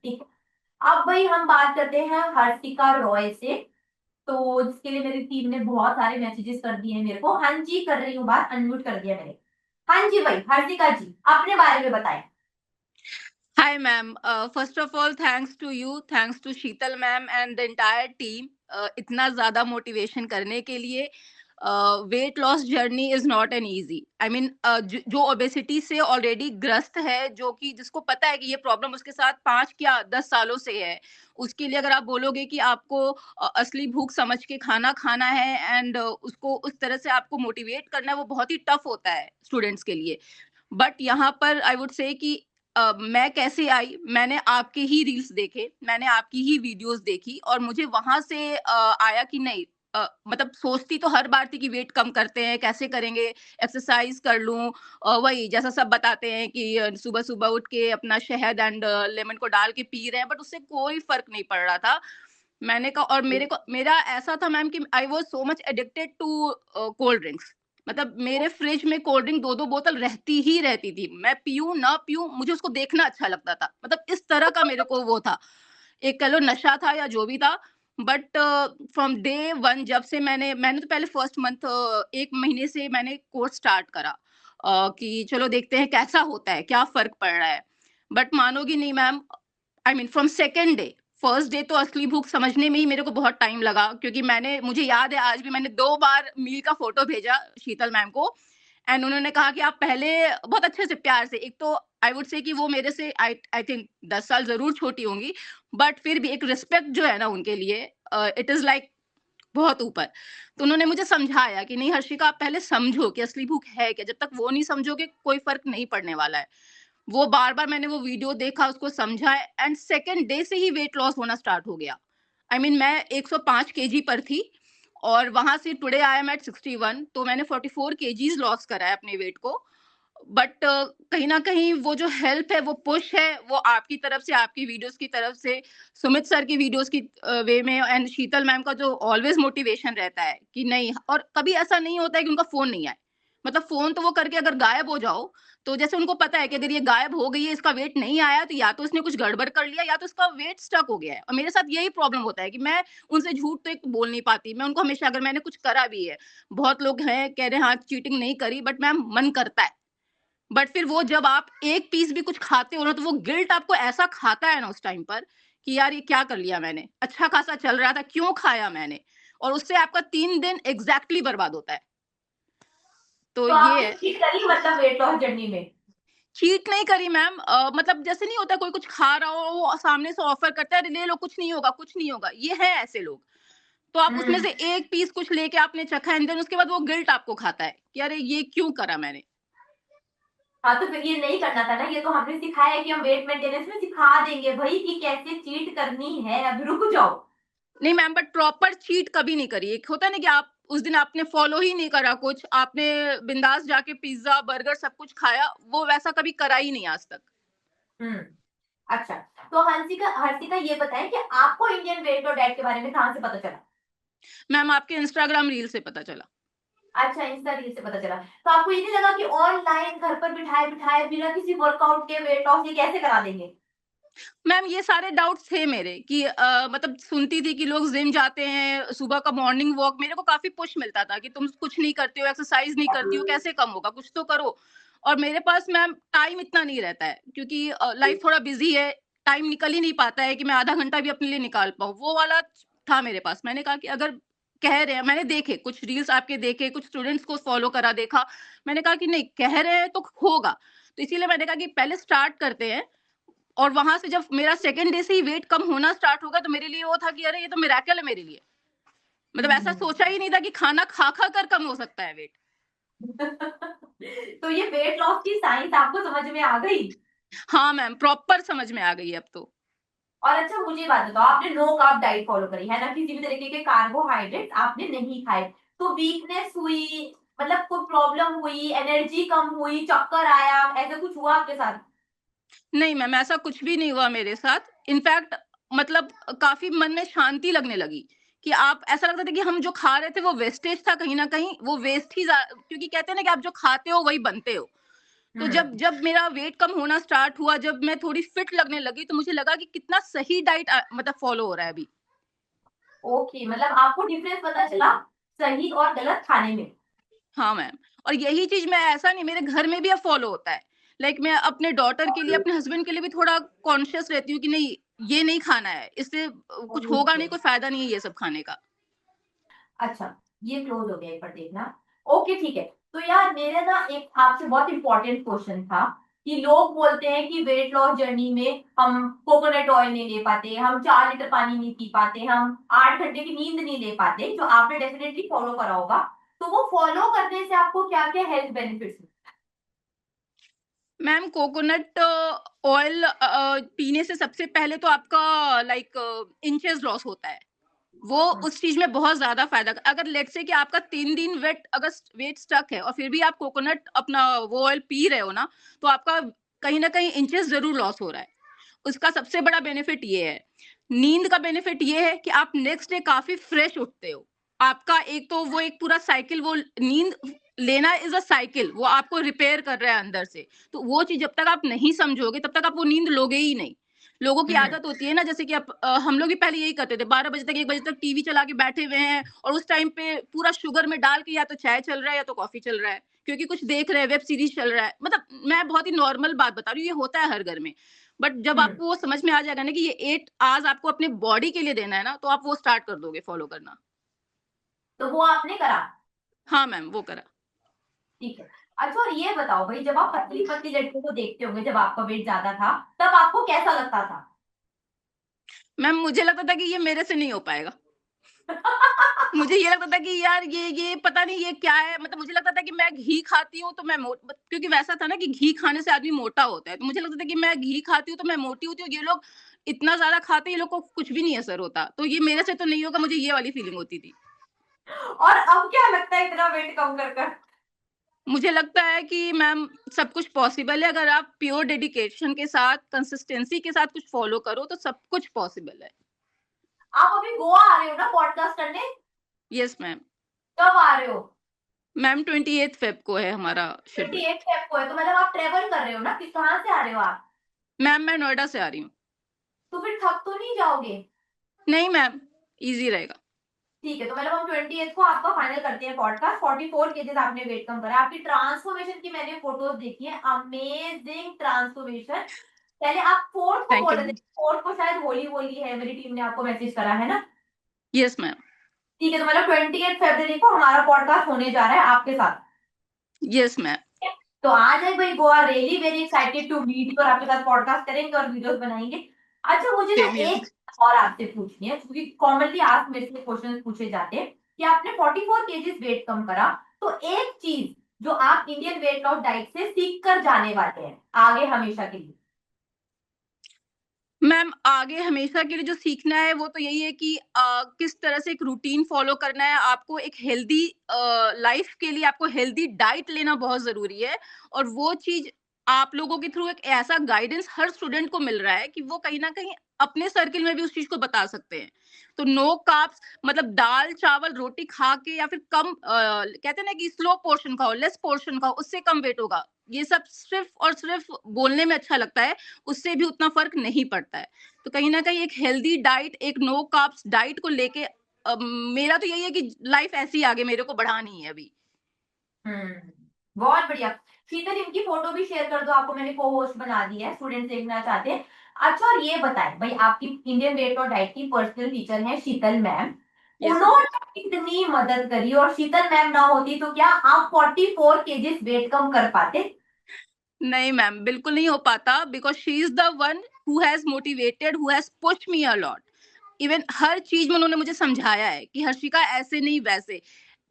ठीक है। अब भाई हम बात करते हैं हर्षिका रॉय से। तो जिसके लिए मेरी टीम ने बहुत सारे मैसेजेस कर दिए हैं मेरे को। हाँ जी कर रही हूँ बात, अनम्यूट कर दिया मैंने। हाँ जी भाई हर्षिका जी अपने बारे में बताएं। Hi, ma'am. First of all, thanks to you, thanks to Sheetal ma'am and the entire team. इतना ज़्यादा मोटिवेशन करने के लिए weight loss journey is not an easy. I mean जो ओबेसिटी से ऑलरेडी ग्रस्त है, जो कि जिसको पता है कि ये प्रॉब्लम उसके साथ 5 या 10 सालों से है, उसके लिए अगर आप बोलोगे कि आपको असली भूख समझ के खाना खाना है एंड उसको उस तरह से आपको मोटिवेट करना है, वो बहुत ही टफ होता है स्टूडेंट्स के लिए। बट यहाँ पर आई वुड से कि मैं कैसे आई, मैंने आपके ही रील्स देखे, मैंने आपकी ही वीडियोस देखी और मुझे वहां से आया कि नहीं, मतलब सोचती तो हर बार थी कि वेट कम करते हैं कैसे करेंगे, एक्सरसाइज कर लूं, वही जैसा सब बताते हैं कि सुबह सुबह उठ के अपना शहद एंड लेमन को डाल के पी रहे हैं, बट उससे कोई फर्क नहीं पड़ रहा था। मैंने कहा, और मेरा ऐसा था मैम कि I was so much addicted to cold drinks. मतलब मेरे फ्रिज में कोल्ड ड्रिंक 2-2 बोतल रहती ही रहती थी, मैं पीऊं ना पीऊं मुझे उसको देखना अच्छा लगता था, मतलब इस तरह का मेरे को वो था, एक कह लो नशा था या जो भी था। बट फ्रॉम डे वन जब से मैंने तो पहले फर्स्ट मंथ 1 महीने से मैंने कोर्स स्टार्ट करा, कि चलो देखते हैं कैसा होता है, क्या फर्क पड़ रहा है। बट मानोगी नहीं ma'am, I mean from second day, first day तो असली भूख समझने में ही मेरे को बहुत टाइम लगा, क्योंकि मुझे याद है आज भी, मैंने 2 बार मील का फोटो भेजा शीतल मैम को एंड उन्होंने कहा कि आप पहले बहुत अच्छे से प्यार से, एक तो आई वुड से कि वो मेरे से आई थिंक 10 साल जरूर छोटी होंगी, बट फिर भी एक रिस्पेक्ट जो है ना उनके लिए, इट इज लाइक बहुत ऊपर। तो उन्होंने मुझे समझाया कि नहीं हर्षिका, आप पहले समझो कि असली भूख है क्या, जब तक वो नहीं समझोगे कोई फर्क नहीं पड़ने वाला है। वो बार-बार मैंने वो वीडियो देखा, उसको समझा एंड सेकंड डे से ही वेट लॉस होना स्टार्ट हो गया। आई मीन मैं 105 केजी पर थी और वहां से टुडे आई एम एट 61, तो मैंने 44 केजीज लॉस करा है अपने वेट को। बट कहीं ना कहीं वो जो हेल्प है, वो पुश है, वो आपकी तरफ से, आपकी वीडियोस की तरफ से, सुमित सर की वीडियोस की वे में, एंड शीतल मैम का जो ऑलवेज मोटिवेशन रहता है कि नहीं, और कभी ऐसा नहीं होता है कि उनका फोन नहीं आए। मतलब फोन तो वो करके अगर गायब हो जाओ, तो जैसे उनको पता है कि अगर ये गायब हो गई है, इसका वेट नहीं आया, तो या तो इसने कुछ गड़बड़ कर लिया या तो इसका वेट स्टक हो गया है। और मेरे साथ यही प्रॉब्लम होता है कि मैं उनसे झूठ तो एक तो बोल नहीं पाती, मैं उनको हमेशा, अगर मैंने कुछ करा भी है, बहुत लोग हैं कह रहे हैं हाँ चीटिंग नहीं करी, बट मैम मन करता है। बट फिर वो जब आप एक पीस भी कुछ खाते हो ना, तो वो गिल्ट आपको ऐसा खाता है ना उस टाइम पर कि यार ये क्या कर लिया मैंने, अच्छा खासा चल रहा था, क्यों खाया मैंने, और उससे आपका 3 दिन एग्जैक्टली बर्बाद होता है। तो तो ये आपने है। चीट करी मतलब वेट लॉस जर्नी में? चीट नहीं करी मैम, मतलब जैसे नहीं होता कोई कुछ खा रहा हो, वो सामने से ऑफर करता है, "अरे ले लो, कुछ नहीं होगा, कुछ नहीं होगा", ये है ऐसे लोग। तो आप उसमें हम्म। से एक पीस कुछ लेके आपने चखा एंड देन उसके बाद वो गिल्ट आपको खाता है कि अरे ये क्यों करा मैंने। हाँ तो फिर ये नहीं करना था ना, ये तो हमने सिखाया है कि हम वेट मेंटेनेंस में सिखा देंगे भाई कि कैसे चीट करनी है, अब रुक जाओ। नहीं मैम, बट प्रॉपर चीट कभी नहीं करी। एक होता है ना कि आप उस दिन आपने फॉलो ही नहीं करा कुछ, आपने बिंदास जाके पिज्जा बर्गर सब कुछ खाया, वो वैसा कभी करा ही नहीं आज तक। हम्म। अच्छा। तो हंसिका हर्षिका ये बताएं कि आपको इंडियन वेट और डाइट के बारे में कहाँ से पता चला? मैम आपके इंस्टाग्राम रील से पता चला। अच्छा इंस्टा रील से पता चला। तो आपको ये नहीं लगा कि ऑनलाइन घर पर बिठाए बिठाए बिना किसी वर्कआउट के वेट लॉस ये कैसे करा देंगे? मैम ये सारे डाउट्स थे मेरे कि मतलब सुनती थी कि लोग जिम जाते हैं, सुबह का मॉर्निंग वॉक, मेरे को काफी पुश मिलता था कि तुम कुछ नहीं करते हो, एक्सरसाइज नहीं करती हो, कैसे कम होगा, कुछ तो करो। और मेरे पास मैम टाइम इतना नहीं रहता है, क्योंकि लाइफ थोड़ा बिजी है, टाइम निकल ही नहीं पाता है कि मैं आधा घंटा भी अपने लिए निकाल पाऊँ, वो वाला था मेरे पास। मैंने कहा कि अगर कह रहे हैं, मैंने देखे कुछ रील्स आपके, देखे कुछ स्टूडेंट्स को फॉलो करा देखा, मैंने कहा कि नहीं कह रहे हैं तो होगा। तो इसीलिए मैंने कहा कि पहले स्टार्ट करते हैं। और वहां से जब मेरा सेकंड डे से ही वेट कम होना स्टार्ट होगा, तो मेरे लिए वो था कि अरे ये तो मिरेकल है मेरे लिए। मतलब ऐसा हम्म। सोचा ही नहीं था कि खाना खा खा कर कम हो सकता है वेट। तो ये वेट लॉस की साइंस आपको समझ में आ गई? हाँ मैम, प्रॉपर समझ में आ गई है अब तो। और अच्छा मुझे बात बताओ, आपने नो कार्ब डाइट फॉलो करी है ना, किसी भी तरीके के कार्बोहाइड्रेट आपने नहीं खाए, तो वीकनेस हुई, मतलब कोई प्रॉब्लम हुई, एनर्जी कम हुई, चक्कर आया, ऐसा कुछ हुआ आपके साथ? नहीं मैम, ऐसा कुछ भी नहीं हुआ मेरे साथ। इनफैक्ट मतलब काफी मन में शांति लगने लगी कि आप, ऐसा लगता था कि हम जो खा रहे थे वो वेस्टेज था, कहीं ना कहीं वो वेस्ट ही क्योंकि कहते हैं ना कि आप जो खाते हो वही बनते हो। तो जब हम्म। जब मेरा वेट कम होना स्टार्ट हुआ, जब मैं थोड़ी फिट लगने लगी, तो मुझे लगा कि कितना सही डाइट मतलब फॉलो हो रहा है अभी। ओके, मतलब आपको डिफरेंस पता चला सही और गलत खाने में। हाँ मैम। और यही चीज मैं, ऐसा नहीं, मेरे घर में भी अब फॉलो होता है। लाइक मैं अपने डॉटर के लिए, अपने हस्बैंड के लिए भी थोड़ा कॉन्शियस रहती हूँ कि नहीं, ये नहीं खाना है, इससे कुछ होगा नहीं, कोई फायदा नहीं है ये सब खाने का। अच्छा, ये क्लोज हो गया, एक बार देखना। ओके ठीक है। तो यार मेरे ना एक आपसे बहुत इंपॉर्टेंट क्वेश्चन था कि लोग बोलते हैं कि वेट लॉस जर्नी में हम कोकोनट ऑयल नहीं ले पाते, हम 4 लीटर पानी नहीं पी पाते, हम 8 घंटे की नींद नहीं ले पाते, जो आपने डेफिनेटली फॉलो करा होगा। तो वो फॉलो करने से आपको क्या क्या health benefits? Ma'am coconut oil पीने से सबसे पहले तो आपका लाइक इंचेस लॉस होता है। वो उस चीज में बहुत ज्यादा फायदा, अगर लेट से कि आपका 3 दिन अगर वेट स्टक है और फिर भी आप कोकोनट अपना वो ऑयल पी रहे हो ना, तो आपका कहीं ना कहीं इंचेस जरूर लॉस हो रहा है। उसका सबसे बड़ा बेनिफिट ये है। नींद का बेनिफिट ये है कि आप नेक्स्ट डे काफी फ्रेश उठते हो। आपका एक तो वो एक पूरा साइकिल, वो नींद लेना इज अ साइकिल, वो आपको रिपेयर कर रहा है अंदर से। तो वो चीज जब तक आप नहीं समझोगे तब तक आप वो नींद लोगे ही नहीं। लोगों की हम्म। आदत होती है ना, जैसे कि हम लोग भी पहले यही करते थे, 12 बजे तक 1 बजे तक टीवी चला के बैठे हुए हैं, और उस टाइम पे पूरा शुगर में डाल के या तो चाय चल रहा है या तो कॉफी चल रहा है, क्योंकि कुछ देख रहे हैं, वेब सीरीज चल रहा है। मतलब मैं बहुत ही नॉर्मल बात बता रही हूँ, ये होता है हर घर में। बट जब हम्म। आपको वो समझ में आ जाएगा ना कि ये 8 आवर्स आपको अपने बॉडी के लिए देना है ना, तो आप वो स्टार्ट कर दोगे फॉलो करना। तो वो आपने करा? हाँ मैम, वो करा। ठीक है। अच्छा, और ये बताओ भाई, जब आप पतली पतली लड़कियों को देखते होंगे, जब आपका वेट ज्यादा था, तब आपको कैसा लगता था? मैम मुझे लगता था कि ये मेरे से नहीं हो पाएगा। मुझे ये लगता था कि यार ये पता नहीं ये क्या है। मतलब मुझे लगता था कि मैं घी खाती हूँ तो मैं क्योंकि वैसा था ना कि घी खाने से आदमी मोटा होता है, तो मुझे लगता था कि मैं घी खाती हूँ तो मैं मोटी होती हूँ। ये लोग इतना ज्यादा खाते हैं, ये लोग को कुछ भी नहीं असर होता, तो ये मेरे से तो नहीं होगा, मुझे ये वाली फीलिंग होती थी। और अब क्या लगता है इतना वेट कम कर कर? मुझे लगता है कि मैम सब कुछ पॉसिबल है, अगर आप प्योर डेडिकेशन के साथ, कंसिस्टेंसी के साथ कुछ फॉलो करो तो सब कुछ पॉसिबल है। आप अभी गोवा आ रहे हो ना पॉडकास्ट करने? Yes ma'am. कब आ रहे हो? मैम 28 फेब को है हमारा ट्वेंटी शेड्यूल। एट फेब को है, तो मतलब आप ट्रेवल कर रहे हो ना, किस कहाँ से आ रहे हो आप? मैम मैं नोएडा से आ रही हूँ। तो फिर थक तो नहीं जाओगे? नहीं मैम, इजी रहेगा। ठीक है, तो मतलब हम 28 को आपका फाइनल करते हैं पॉडकास्ट। 44 केजेस आपने वेट कम करा, आपकी ट्रांसफॉर्मेशन की मैंने फोटोज देखी है, अमेजिंग ट्रांसफॉर्मेशन। पहले आप फोर्थ को थैंक बोल यू रहे थे, मैम। फोर्थ को शायद होली होली है, मेरी टीम ने आपको मैसेज करा है ना? Yes ma'am. ठीक है, तो मतलब 28 फरवरी को हमारा पॉडकास्ट होने जा रहा है आपके साथ। Yes ma'am. तो आ जाए भाई, Goa really very excited to meet you, और आपके साथ पॉडकास्ट करेंगे और वीडियोस बनाएंगे। अच्छा, मुझे ना सेम हियर। एक और आपसे पूछनी है, क्योंकि कॉमनली आज मेरे से क्वेश्चन पूछे जाते हैं कि आपने 44 केजीज वेट कम करा, तो एक चीज जो आप इंडियन वेट लॉस डाइट से सीख कर जाने वाले हैं आगे हमेशा के लिए। मैम आगे हमेशा के लिए जो सीखना है वो तो यही है कि किस तरह से एक रूटीन फॉलो करना है आपको। एक हेल्दी लाइफ के लिए आपको हेल्दी डाइट लेना बहुत जरूरी है, और वो चीज आप लोगों के थ्रू एक ऐसा गाइडेंस हर स्टूडेंट को मिल रहा है कि वो कहीं ना कहीं अपने सर्किल में भी उस चीज को बता सकते हैं। तो नो कार्ब्स, मतलब दाल चावल रोटी खा के या फिर कम कहते हैं ना कि स्लो पोर्शन खाओ, लेस पोर्शन खाओ, उससे कम वेट होगा। ये सब सिर्फ और सिर्फ बोलने में अच्छा लगता है, उससे भी उतना फर्क नहीं पड़ता है। तो कहीं ना कहीं एक हेल्दी डाइट, एक नो कार्ब्स डाइट को लेके मेरा तो यही है कि लाइफ ऐसी आगे मेरे को बढ़ानी है अभी। बहुत बढ़िया। शीतल, इनकी फोटो भी शेयर कर दो, आपको मैंने को होस्ट बना दिया है, स्टूडेंट देखना चाहते हैं। अच्छा, और ये बताएं भाई, आपकी इंडियन वेट और डाइट की पर्सनल टीचर है शीतल मैम, यस मैम। उन्होंने इतनी मदद करी, और शीतल मैम ना होती तो क्या आप 44 केजीज वेट कम कर पाते? नहीं मैम, बिल्कुल नहीं हो पाता, because she is the one who has motivated, who has pushed me a lot. Even हर चीज में उन्होंने मुझे समझाया है कि हर्षिका ऐसे नहीं वैसे।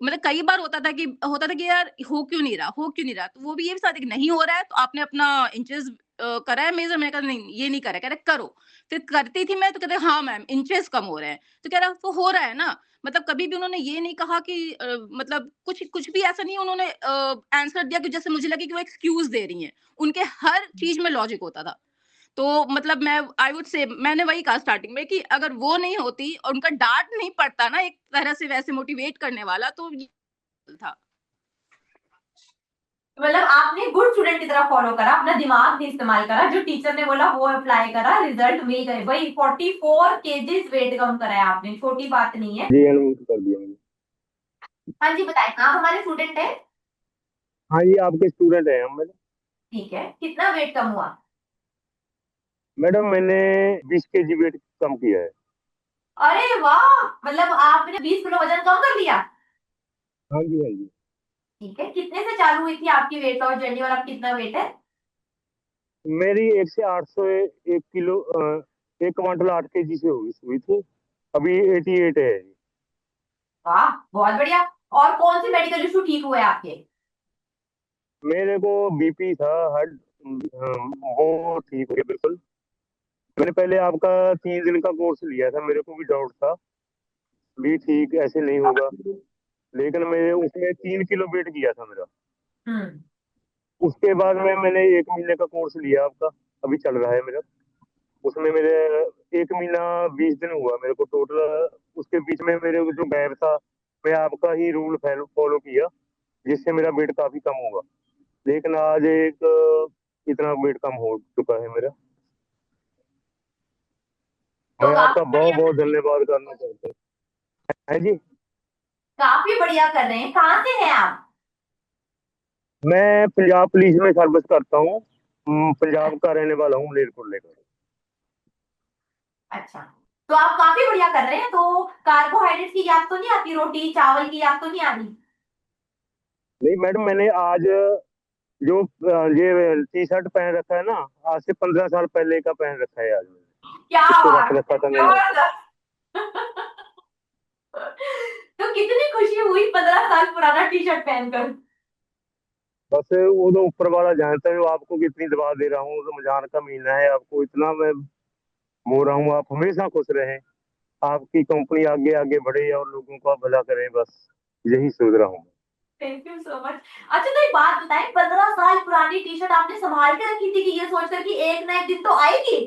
मतलब कई बार होता था कि यार हो क्यों नहीं रहा, हो क्यों नहीं रहा, तो वो भी ये भी साथ कि नहीं हो रहा है तो आपने अपना इंचेस करा है मेजर। मैंने कहा नहीं ये नहीं करा, कह रहे करो। फिर करती थी मैं तो कहते हाँ मैम इंचेस कम हो रहे हैं, तो कह रहा तो हो रहा है ना। मतलब कभी भी उन्होंने ये नहीं कहा कि मतलब कुछ कुछ भी ऐसा नहीं उन्होंने आंसर दिया कि जैसे मुझे लगे कि वो एक्सक्यूज दे रही हैं। उनके हर चीज में लॉजिक होता था। तो मतलब मैं आई वुड से मैंने वही कहा स्टार्टिंग में कि अगर वो नहीं होती और उनका डांट नहीं पड़ता ना एक तरह से वैसे मोटिवेट करने वाला, तो ये था। मतलब आपने गुड स्टूडेंट की तरह फॉलो करा, अपना दिमाग नहीं इस्तेमाल करा, जो टीचर ने बोला वो अप्लाई करा, रिजल्ट मिल गए भाई। 44 kgs वेट कम करा है आपने, छोटी बात नहीं है। जी अनम्यूट कर दिया मैंने। हाँ जी बताएं, आप हमारे स्टूडेंट हैं। हाँ ये आपके स्टूडेंट हैं हम मैडम। ठीक है, कितना वेट कम हुआ? मैडम मैंने 20 kg वेट कम किया है। अरे वाह, मतलब आपने 20 किलो वजन कम कर लिया। हाँ जी हाँ जी। ठीक है, कितने से चालू हुई थी आपकी वेट लॉस जर्नी और अब कितना वेट है? मेरी 1 से 800 1 किलो 1 क्वांटल 8 kg से हुई हुई थी। अभी 88 है। वाह, बहुत बढ़िया। और कौन से मेडिकल इशू ठीक हुए आपके? मेरे को बीपी था, हार्ट, वो ठीक हो गया बिल्कुल। मैंने पहले आपका 3 दिन का कोर्स लिया था, मेरे को भी डाउट था भी ठीक ऐसे नहीं होगा, लेकिन मैं उसमें 3 किलो वेट किया था मेरा। हम्म। उसके बाद में मैंने 1 महीने का कोर्स लिया आपका, अभी चल रहा है मेरा। उसमें मेरे 1 महीना 20 दिन हुआ मेरे को टोटल। उसके बीच में मेरे को जो गैप था, मैं आपका ही रूल फॉलो किया, जिससे मेरा वेट काफी कम हुआ। लेकिन आज एक इतना वेट कम हो चुका है मेरा। तो मैं आपका काफी बहुत बढ़िया बहुत कर रहे हैं। धन्यवाद करना चाहता हूँ। है जी। काफी बढ़िया कर रहे हैं। कहाँ से हैं आप? मैं पंजाब पुलिस में सर्विस करता हूँ। पंजाब का रहने वाला हूँ, मलेरकोटले का। अच्छा, तो आप काफी बढ़िया कर रहे हैं। तो कार्बोहाइड्रेट की याद तो नहीं आती, रोटी चावल की याद तो नहीं आ रही? नहीं मैडम, मैंने आज जो ये टी शर्ट पहन रखा है ना, आज से 15 साल पहले का पहन रखा है आज मैंने। क्या इसको रख बात, रखा था मैंने। जबरदस्त। तो कितनी खुशी हुई 15 साल पुराना टी शर्ट पहनकर। बस वो तो ऊपर वाला जानता है, वो आपको कितनी दवा दे रहा हूँ, रमजान का महीना है, आपको इतना मैं बोल रहा हूँ, आप हमेशा खुश रहें, आपकी कंपनी आगे आगे बढ़े और लोगों का भला करे, बस यही सोच रहा हूँ। Thank you so much. अच्छा, तो एक बात बताएं, 15 साल पुरानी टी शर्ट आपने संभाल के रखी थी कि ये सोचकर कि एक ना एक दिन तो आएगी?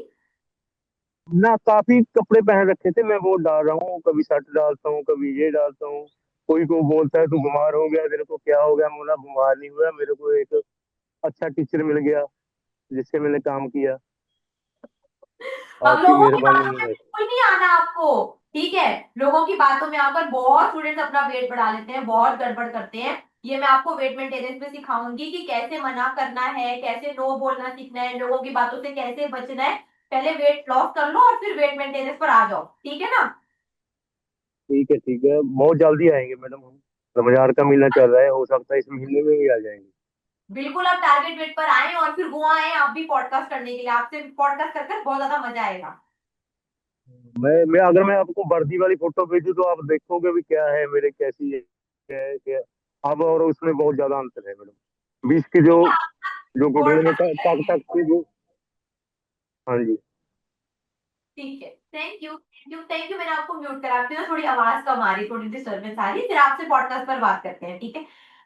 ना काफी कपड़े पहन रखे थे, मैं वो डाल रहा हूँ, कभी शर्ट डालता हूँ, कभी ये डालता हूँ। कोई को बोलता है तू बीमार हो गया, तेरे को क्या हो गया, मोला बीमार नहीं हुआ, मेरे को एक अच्छा टीचर मिल गया जिससे मैंने काम किया। अब आपकी लोगों की मेहरबानी बातों में है। बिल्कुल नहीं आना आपको। ठीक है, लोगों की बातों में आकर बहुत स्टूडेंट्स अपना वेट बढ़ा लेते हैं, बहुत गड़बड़ करते हैं। ये मैं आपको वेट मेंटेनेंस में सिखाऊंगी कि कैसे मना करना है, कैसे नो बोलना सीखना है, लोगों की बातों से कैसे बचना है। पहले वेट लॉस कर लो और फिर वेट मेंटेनेंस पर आ जाओ, ठीक है ना? ठीक है, बहुत जल्दी आएंगे मैडम हम। रमजान का महीना चल रहा है, हो सकता है इस महीने में भी आ जाएंगे। बिल्कुल, आप टारगेट वेट पर आए और फिर गोवा आए आप भी पॉडकास्ट करने के लिए। आपसे पॉडकास्ट कर बहुत ज्यादा मजा आएगा। मैं अगर मैं आपको वर्दी वाली फोटो भेजूं तो आप देखोगे भी क्या है मेरे, कैसी है, क्या है क्या। अब और उसमें बहुत ज्यादा अंतर है मैडम। 20 के जो ठीक है, आप जो घुटने में पॉडकास्ट टक करेंगे। टक की जो। हाँ जी। ठीक है, thank you thank you thank you. मैंने आपको म्यूट करा, आपकी ना थोड़ी आवाज कम आ रही, थोड़ी डिस्टर्बेंस आ रही, फिर आपसे पॉडकास्ट पर बात करते हैं, ठीक है?